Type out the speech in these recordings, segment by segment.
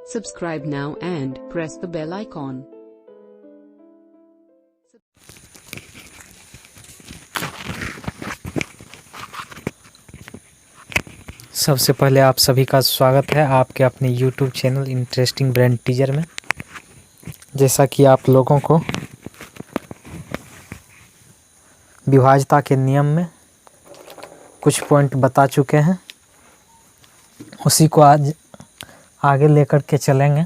Subscribe now and press the bell icon. सबसे पहले आप सभी का स्वागत है आपके अपने YouTube channel interesting brain teacher में। जैसा कि आप लोगों को विभाज्यता के नियम में कुछ पॉइंट बता चुके हैं, उसी को आज आगे लेकर के चलेंगे।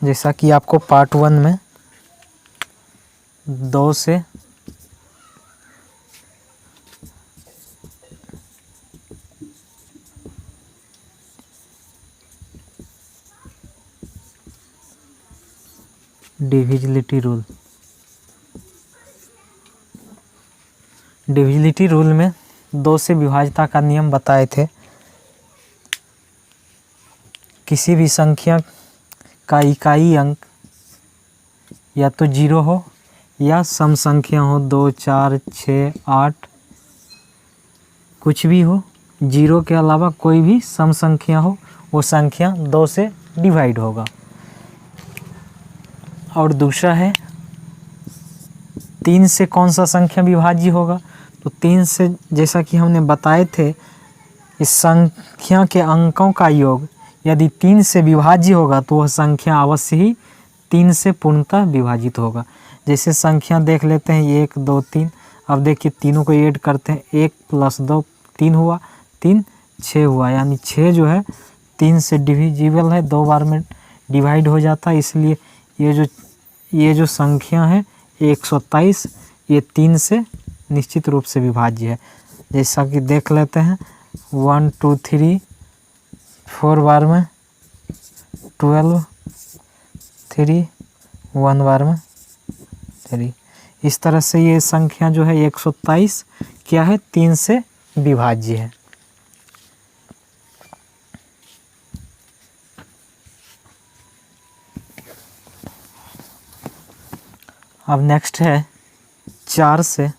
जैसा कि आपको पार्ट 1 में 2 से डिविजिबिलिटी रूल में 2 से विभाज्यता का नियम बताए थे। किसी भी संख्या का इकाई अंक या तो 0 हो या सम संख्या हो, 2, 4, 6, 8 कुछ भी हो, 0 के अलावा कोई भी सम संख्या हो, वो संख्या 2 से डिवाइड होगा। और दूसरा है 3 से कौन सा संख्या विभाज्य होगा, तो 3 से जैसा कि हमने बताए थे, इस संख्या के अंकों का योग यदि 3 से विभाज्य होगा तो वह संख्या अवश्य ही 3 से पूर्णतः विभाजित होगा। जैसे संख्या देख लेते हैं 1, 2, 3। अब देखिए तीनों को ऐड करते हैं, 1 + 2 3 हुआ, 3 6 हुआ, यानी 6 जो है 3 से डिविजिबल है, 2 बार में डिवाइड हो जाता है। इसलिए ये जो संख्या है 127 ये 3 से निश्चित रूप से विभाज्य है। जैसा कि देख लेते हैं 1 2 3 4 बार में 12 3 1 बार में 3। इस तरह से ये संख्या जो है 127 क्या है, 3 से विभाज्य है। अब नेक्स्ट है 4 से।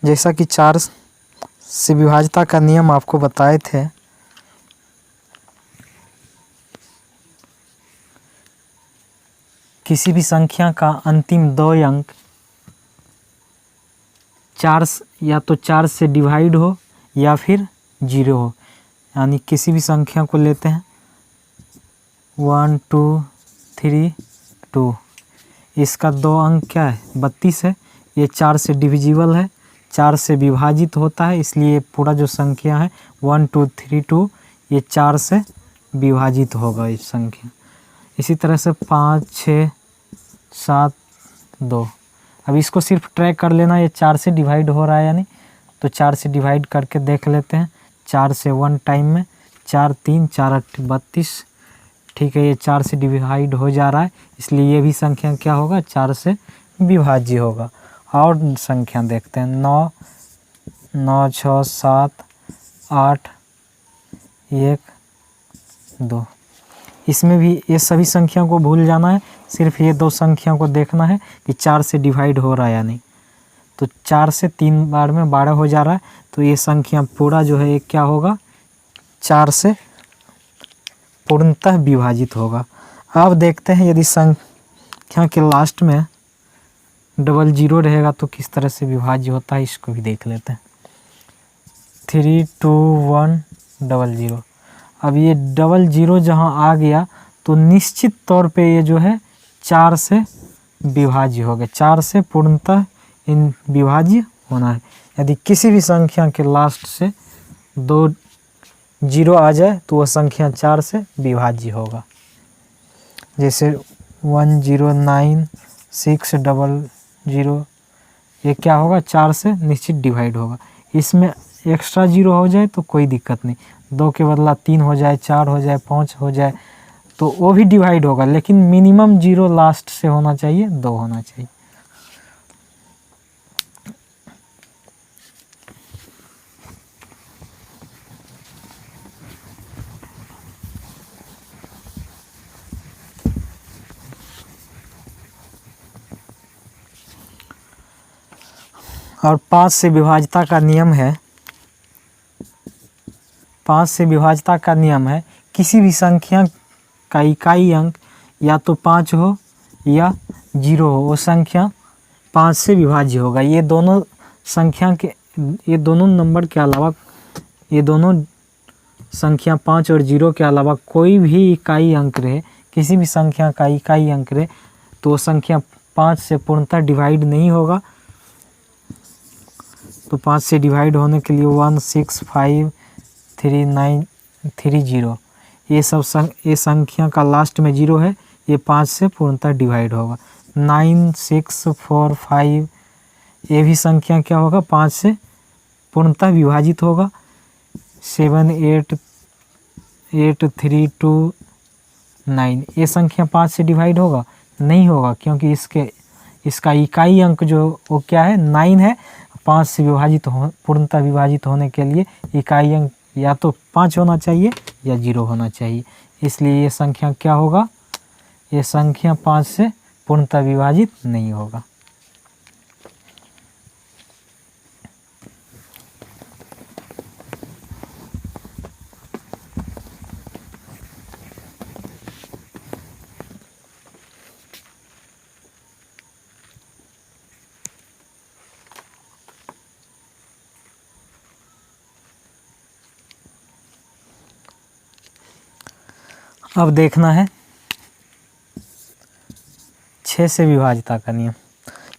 जैसा कि 4 से विभाज्यता का नियम आपको बताए थे, किसी भी संख्या का अंतिम 2 अंक 4 या तो 4 से डिवाइड हो या फिर 0 हो। यानी किसी भी संख्या को लेते हैं 1 2 3 2, इसका 2 अंक क्या है 32 है, ये 4 से डिविजिबल है, 4 से विभाजित होता है, इसलिए पूरा जो संख्या है 1 2 3 2 ये 4 से विभाजित होगा इस संख्या। इसी तरह से 5 6 7 2। अब इसको सिर्फ ट्रैक कर लेना, ये 4 से डिवाइड हो रहा है यानी, तो 4 से डिवाइड करके देख लेते हैं। 4 से 1 टाइम में 4 3 4 8 32, ठीक है, ये 4 से डिवाइड हो जा रहा है, इसलिए ये भी संख्या क्या होगा 4 से विभाज्य होगा। और संख्या देखते हैं 9 9 6 7 8 1 2। इसमें भी ये सभी संख्या को भूल जाना है, सिर्फ ये 2 संख्या को देखना है कि 4 से डिवाइड हो रहा है या नहीं। तो 4 से 3 बार में 12 हो जा रहा है, तो ये संख्या पूरा जो है ये क्या होगा 4 से पूर्णतः विभाजित होगा। अब देखते हैं यदि संख्या के लास्ट में 00 रहेगा तो किस तरह से विभाज्य होता है, इसको भी देख लेते हैं। 3 2 1 00। अब ये 00 जहाँ आ गया तो निश्चित तौर पे ये जो है 4 से विभाज्य हो गया, 4 से पूर्णतः इन विभाज्य होना है। यदि किसी भी संख्या के लास्ट से 2 0 आ जाए तो वह संख्या 4 से विभाज्य होगा। जैसे 1 0 9 6 00, ये क्या होगा 4 से निश्चित डिवाइड होगा। इसमें एक्स्ट्रा 0 हो जाए तो कोई दिक्कत नहीं, 2 के बदला 3 हो जाए, 4 हो जाए, 5 हो जाए तो वो भी डिवाइड होगा, लेकिन मिनिमम 0 लास्ट से होना चाहिए, 2 होना चाहिए। और 5 से विभाज्यता का नियम है, 5 से विभाज्यता का नियम है किसी भी संख्या का इकाई अंक या तो 5 हो या 0 हो, वो संख्या 5 से विभाज्य होगा। ये दोनों नंबर के अलावा, ये दोनों संख्या 5 और 0 के अलावा कोई भी इकाई अंक रहे, किसी भी संख्या का इकाई अंक रहे, तो वो संख्या 5 से पूर्णतः डिवाइड नहीं होगा। तो 5 से डिवाइड होने के लिए 1 6 5 3 9 3 0, ये संख्या का लास्ट में 0 है, ये 5 से पूर्णतः डिवाइड होगा। 9 6 4 5, ये भी संख्या क्या होगा, 5 से पूर्णतः विभाजित होगा। 7 8 8 3 2 9, ये संख्या 5 से डिवाइड होगा, नहीं होगा, क्योंकि इसका इकाई अंक जो वो क्या है, 9 है। 5 से पूर्णतः विभाजित होने के लिए इकाई अंक या तो 5 होना चाहिए या 0 होना चाहिए, इसलिए ये संख्या क्या होगा, ये संख्या 5 से पूर्णतः विभाजित नहीं होगा। अब देखना है 6 से विभाज्यता का नियम।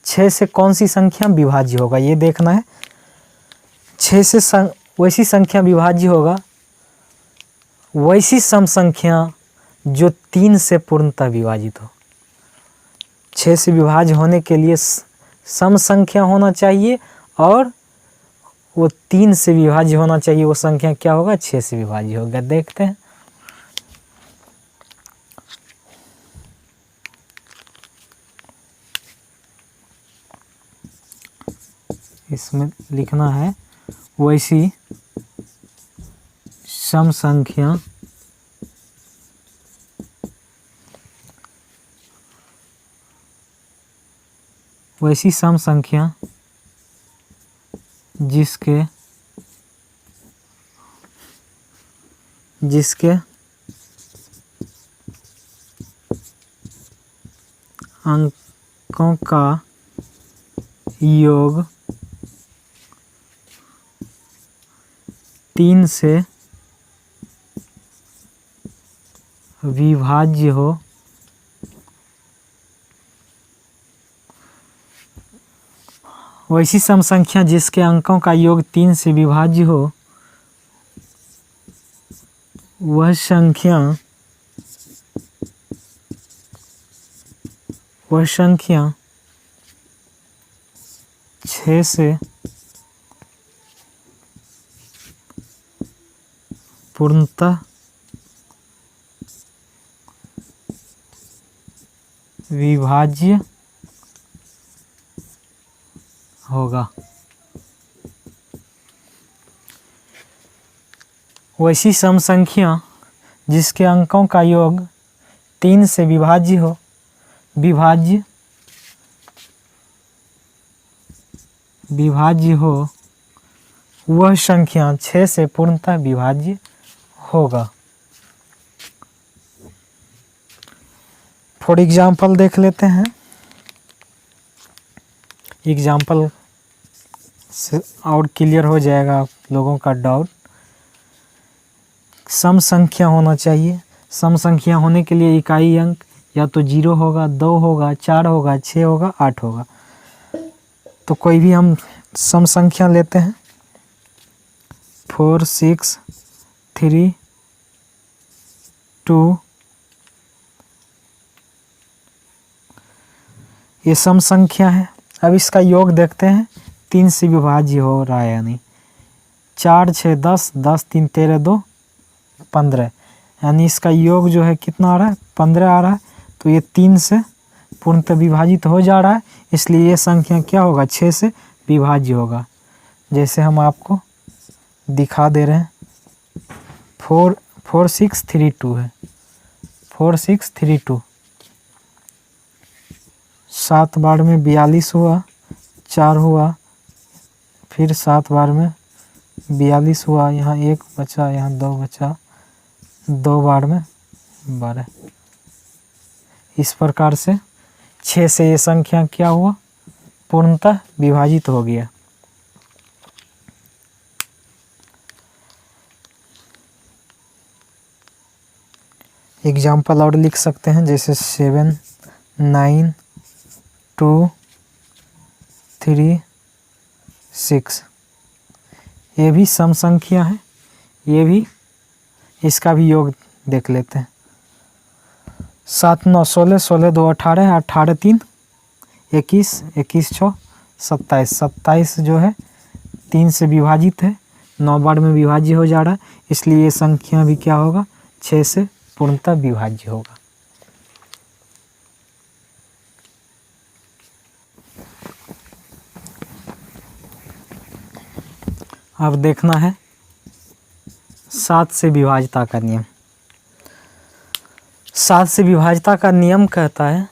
6 से कौन सी संख्या विभाज्य होगा, ये देखना है। 6 से वैसी संख्या विभाज्य होगा, वैसी सम संख्या जो 3 से पूर्णतः विभाजित हो। 6 से विभाज्य होने के लिए सम संख्या होना चाहिए और वो 3 से विभाज्य होना चाहिए। वो संख्या क्या होगा, 6 से विभाज्य होगा। देखते हैं। इसमें लिखना है वैसी सम संख्या जिसके अंकों का योग 3 से विभाज्य हो, वैसी सम संख्या जिसके अंकों का योग 3 से विभाज्य हो, वह संख्या 6 से पूर्णतः विभाज्य होगा। वैसी सम संख्या जिसके अंकों का योग 3 से विभाज्य हो, वह संख्या 6 से पूर्णतः विभाज्य होगा। फॉर एग्जाम्पल देख लेते हैं। एग्जाम्पल से और क्लियर हो जाएगा आप लोगों का डाउट। सम संख्या होना चाहिए। सम संख्या होने के लिए इकाई अंक या तो 0 होगा, 2 होगा, 4 होगा, 6 होगा, 8 होगा। तो कोई भी हम सम संख्या लेते हैं। 4 6 3 2, ये सम संख्या है। अब इसका योग देखते हैं 3 से विभाज्य हो रहा है या नहीं। 4 6 10, 10 3 13 2 15, यानी इसका योग जो है कितना आ रहा है, 15 आ रहा है। तो ये 3 से पूर्णतः विभाजित हो जा रहा है, इसलिए ये संख्या क्या होगा, 6 से विभाज्य होगा। जैसे हम आपको दिखा दे रहे हैं। 4 6 3 2 है। 4 6 3 2, 7 बार में 42 हुआ, 4 हुआ, फिर 7 बार में 42 हुआ। यहाँ 1 बचा, यहाँ 2 बचा, 2 बार में 12। इस प्रकार से 6 से ये संख्या क्या हुआ, पूर्णतः विभाजित हो गया। एग्जाम्पल और लिख सकते हैं, जैसे 7 9 2 3 6। ये भी सम संख्या है, ये भी, इसका भी योग देख लेते हैं। 7 9 16, 16 2 18, 18 3 21, 21 6 27। 27 जो है 3 से विभाजित है, 9 बार में विभाज्य हो जा रहा है, इसलिए ये संख्या भी क्या होगा, 6 से पूर्णतः विभाज्य होगा। अब देखना है 7 से विभाज्यता का नियम। 7 से विभाज्यता का नियम कहता है,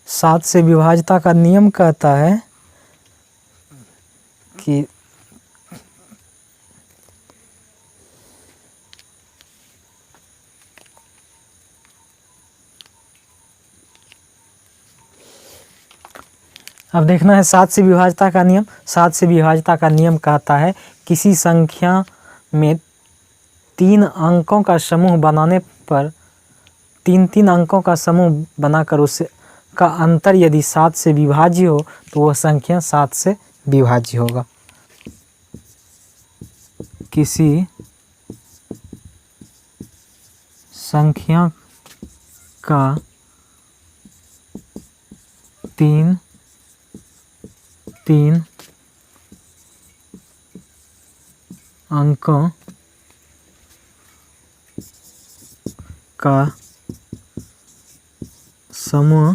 7 से विभाज्यता का नियम कहता है कि अब देखना है 7 से विभाज्यता का नियम। 7 से विभाज्यता का नियम कहता है किसी संख्या में 3 अंकों का समूह बनाने पर 3 अंकों का समूह बनाकर उसे का अंतर यदि 7 से विभाज्य हो तो वह संख्या 7 से विभाज्य होगा। किसी संख्या का 3 अंकों का समूह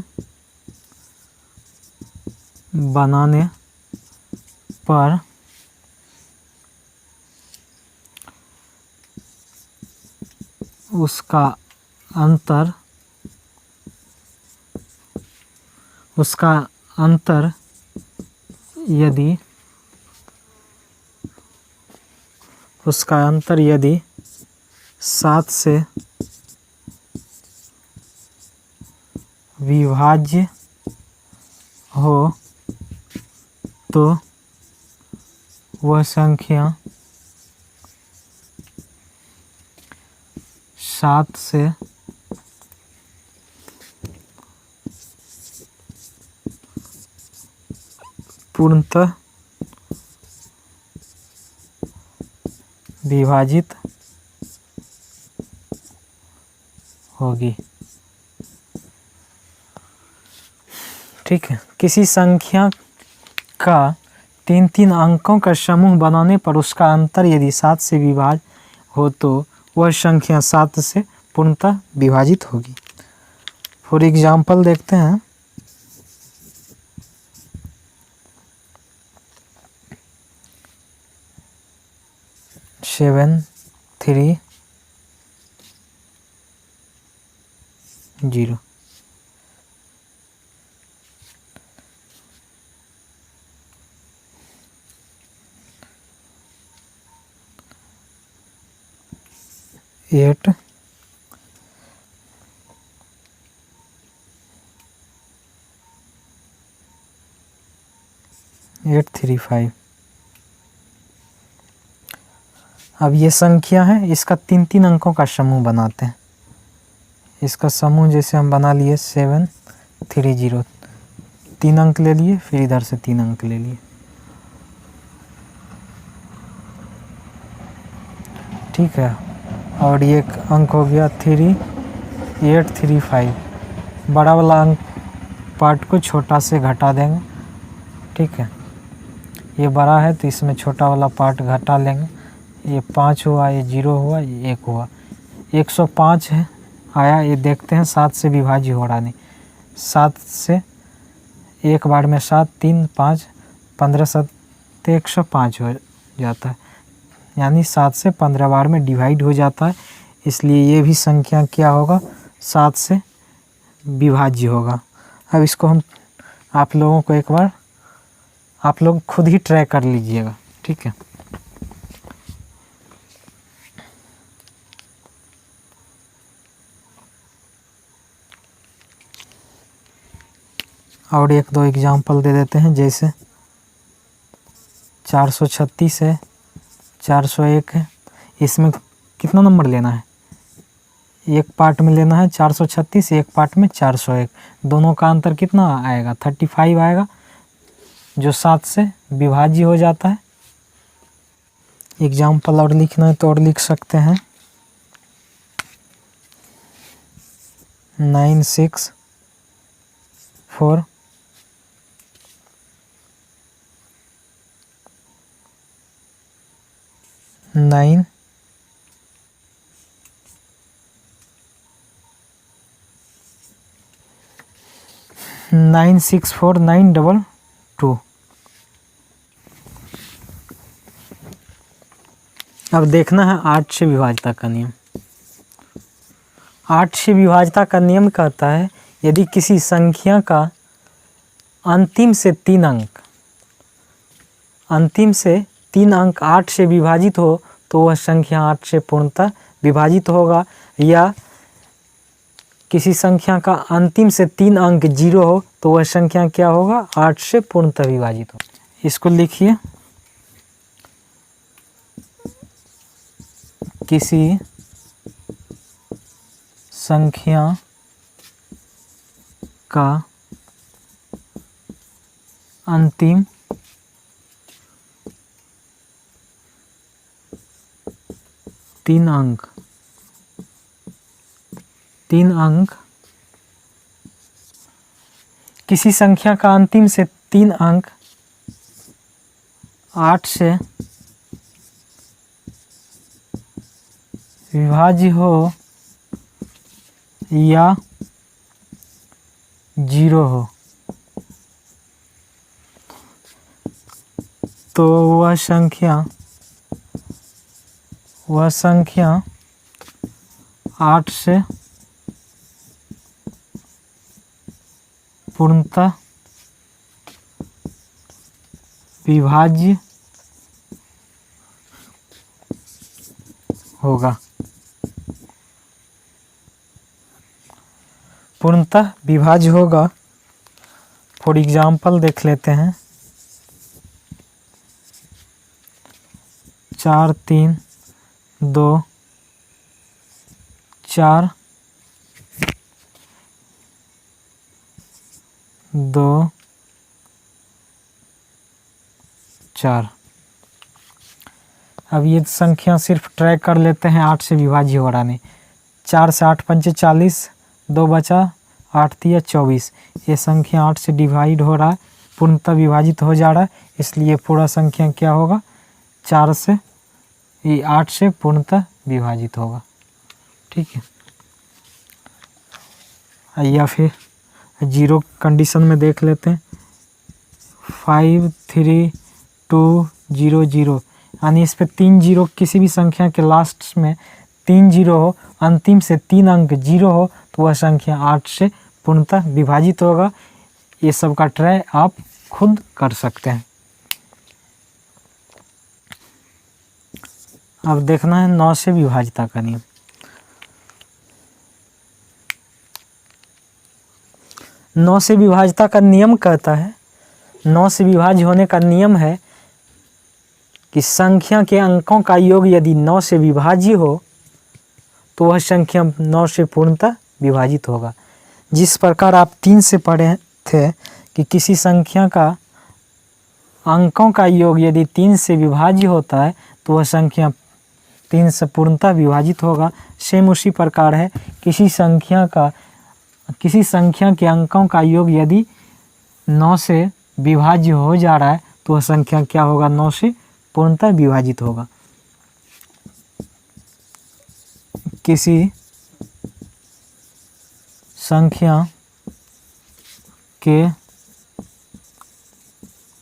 बनाने पर उसका अंतर यदि 7 से विभाज्य हो तो वह संख्या 7 से पूर्णतः विभाजित होगी। ठीक है, किसी संख्या का 3 अंकों का समूह बनाने पर उसका अंतर यदि 7 से विभाज्य हो तो वह संख्या 7 से पूर्णतः विभाजित होगी। फॉर एग्जाम्पल देखते हैं, सेवन 3 0। एट 3 5। अब ये संख्या है, इसका 3 अंकों का समूह बनाते हैं। इसका समूह जैसे हम बना लिए 7 3 0, 3 अंक ले लिए, फिर इधर से 3 अंक ले लिए। ठीक है, और ये एक अंक हो गया 3 8 3 5। बड़ा वाला अंक पार्ट को छोटा से घटा देंगे। ठीक है, ये बड़ा है तो इसमें छोटा वाला पार्ट घटा लेंगे। ये 5 हुआ, ये 0 हुआ, ये 1 हुआ। 105 है आया, ये देखते हैं 7 से विभाज्य हो रहा नहीं। 7 से एक बार में 7 3 5 15 7 105 हो जाता है, यानी 7 से 15 बार में डिवाइड हो जाता है। इसलिए ये भी संख्या क्या होगा, 7 से विभाज्य होगा। अब इसको हम आप लोगों को एक बार आप लोग खुद ही ट्राई कर लीजिएगा। ठीक है, और एक दो एग्जाम्पल दे देते हैं, जैसे 436 है, 401 है। इसमें कितना नंबर लेना है? एक पार्ट में लेना है 436, एक पार्ट में 401। दोनों का अंतर कितना आएगा? 35 आएगा, जो 7 से विभाज्य हो जाता है। एग्जाम्पल और लिखना है तो और लिख सकते हैं। 964 9 964 922। अब देखना है 8 से विभाज्यता का नियम। 8 से विभाज्यता का नियम कहता है यदि किसी संख्या का अंतिम से 3 अंक 8 से विभाजित हो तो वह संख्या 8 से पूर्णतः विभाजित होगा, या किसी संख्या का अंतिम से 3 अंक 0 हो तो वह संख्या क्या होगा? 8 से पूर्णतः विभाजित हो। इसको लिखिए, किसी संख्या का अंतिम तीन अंक किसी संख्या का अंतिम से 3 अंक 8 से विभाज्य हो या 0 हो तो वह संख्या 8 से पूर्णतः विभाज्य होगा। पूर्णतः विभाज्य होगा। फॉर एग्जाम्पल देख लेते हैं। 4 3 2 4 2 4। अब ये संख्या सिर्फ ट्रैक कर लेते हैं 8 से विभाज्य हो रहा नहीं। 4 से 8 पंचे 40, 2 बचा, 8 तिया 24। ये संख्या 8 से डिवाइड हो रहा है, पूर्णतः विभाजित हो जा रहा है, इसलिए पूरा संख्या क्या होगा? 8 से पूर्णतः विभाजित होगा। ठीक है, या फिर 0 कंडीशन में देख लेते हैं। 5 3 2 0 0, यानी इस पे 3 0, किसी भी संख्या के लास्ट में 3 0 हो, अंतिम से 3 अंक 0 हो तो वह संख्या 8 से पूर्णतः विभाजित होगा। ये सब का ट्राई आप खुद कर सकते हैं। अब देखना है 9 से विभाज्यता का नियम। 9 से विभाज्यता का नियम कहता है, 9 से विभाज्य होने का नियम है कि संख्या के अंकों का योग यदि 9 से विभाज्य हो तो वह संख्या 9 से पूर्णतः विभाजित होगा। जिस प्रकार आप 3 से पढ़े थे कि किसी संख्या का अंकों का योग यदि 3 से विभाज्य होता है तो वह संख्या 3 से पूर्णतः विभाजित होगा। सेम उसी प्रकार है, किसी संख्या के अंकों का योग यदि 9 से विभाज्य हो जा रहा है तो वह संख्या क्या होगा? 9 से पूर्णतः विभाजित होगा। किसी संख्या के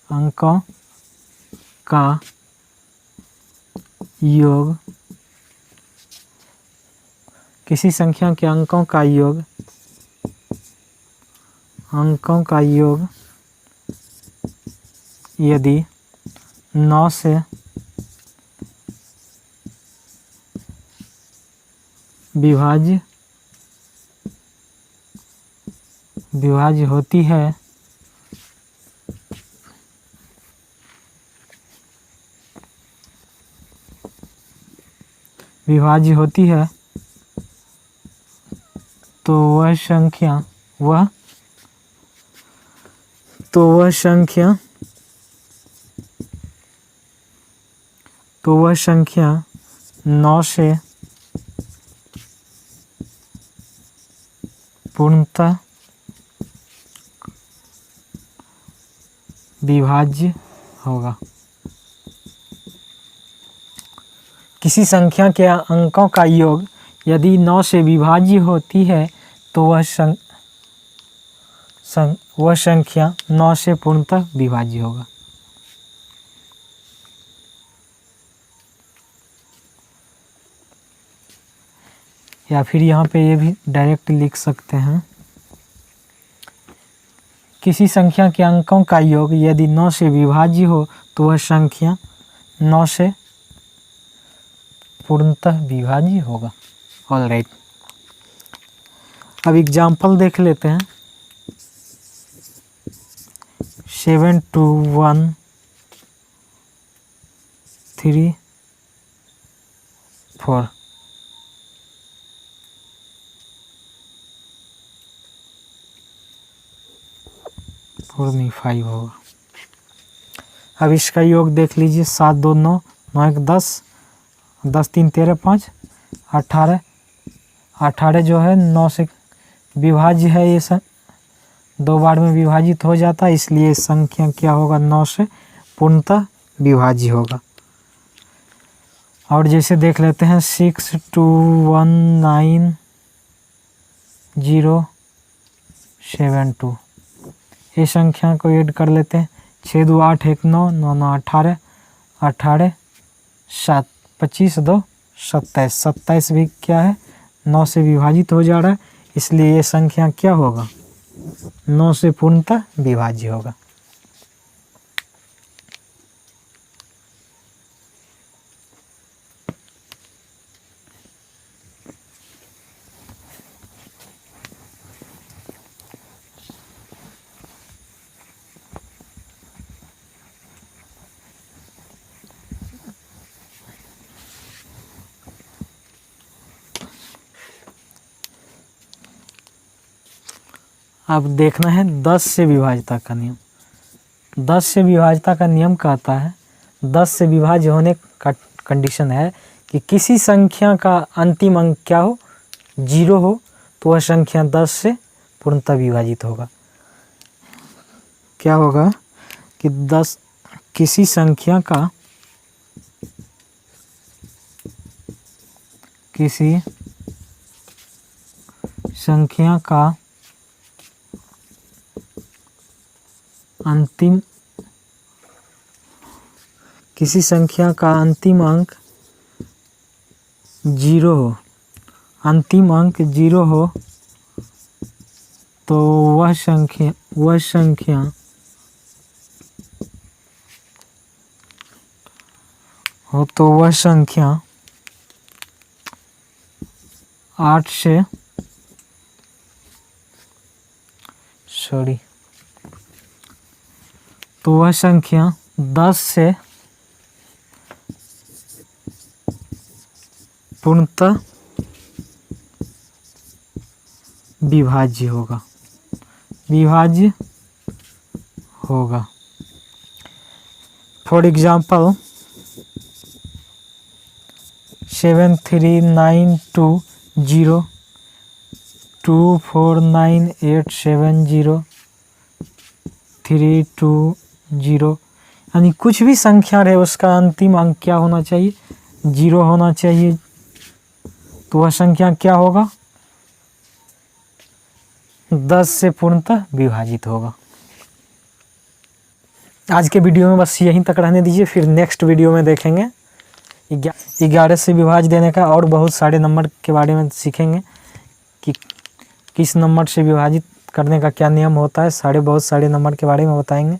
अंकों का योग, किसी संख्या के अंकों का योग यदि 9 से विभाज्य होती है विभाज्य होती है तो वह संख्या 9 से पूर्णतः विभाज्य होगा। किसी संख्या के अंकों का योग यदि 9 से विभाज्य होती है तो वह संख्या 9 से पूर्णतः विभाज्य होगा। या फिर यहाँ पे ये भी डायरेक्ट लिख सकते हैं, किसी संख्या के अंकों का योग यदि 9 से विभाज्य हो तो वह संख्या 9 से पूर्णतः विभाज्य होगा। ऑल राइट, अब एग्जाम्पल देख लेते हैं। 7 2 1 3 4 4 नहीं 5 होगा। अब इसका योग देख लीजिए, 7 2 9 9 1 10 10 3 13 5 18 18 जो है 9 से विभाज्य है। ये सब 2 बार में विभाजित हो जाता है, इसलिए संख्या क्या होगा 9 से पूर्णतः विभाज्य होगा। और जैसे देख लेते हैं 6 2 1 9 0 7 2, ये संख्या को ऐड कर लेते हैं। 6 2 8 1 9 9 9 18 18 7 25 2 27 27 भी क्या है 9 से विभाजित हो जा रहा है, इसलिए ये संख्या क्या होगा 9 से पूर्णतः विभाज्य होगा। अब देखना है 10 से विभाज्यता का नियम। 10 से विभाज्यता का नियम कहता है 10 से विभाज्य होने का कंडीशन है कि किसी संख्या का अंतिम अंक क्या हो 0 हो तो वह संख्या 10 से पूर्णतः विभाजित होगा। क्या होगा कि 10 किसी संख्या का अंतिम अंक 0 हो, अंतिम अंक 0 हो तो वह संख्या 8 से तो वह संख्या 10 से पूर्णतः विभाज्य होगा। फॉर एग्जाम्पल 7 3 9 2 0 2 4 9 8 7 0 3 2 0, यानी कुछ भी संख्या रहे उसका अंतिम अंक क्या होना चाहिए 0 होना चाहिए, तो वह संख्या क्या होगा 10 से पूर्णतः विभाजित होगा। आज के वीडियो में बस यहीं तक रहने दीजिए, फिर नेक्स्ट वीडियो में देखेंगे 11 से विभाज्य देने का और बहुत सारे नंबर के बारे में सीखेंगे कि किस नंबर से विभाजित करने का क्या नियम होता है, बहुत सारे नंबर के बारे में बताएंगे।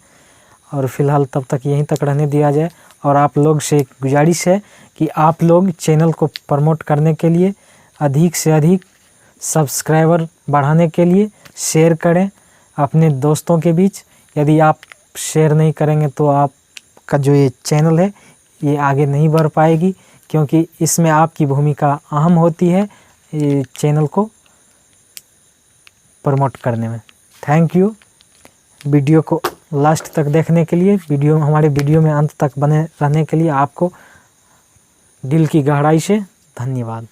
और फिलहाल तब तक यहीं तक रहने दिया जाए। और आप लोग से एक गुजारिश है कि आप लोग चैनल को प्रमोट करने के लिए अधिक से अधिक सब्सक्राइबर बढ़ाने के लिए शेयर करें अपने दोस्तों के बीच। यदि आप शेयर नहीं करेंगे तो आपका जो ये चैनल है ये आगे नहीं बढ़ पाएगी, क्योंकि इसमें आपकी भूमिका अहम होती है ये चैनल को प्रमोट करने में। थैंक यू वीडियो को लास्ट तक देखने के लिए। हमारे वीडियो में अंत तक बने रहने के लिए आपको दिल की गहराई से धन्यवाद।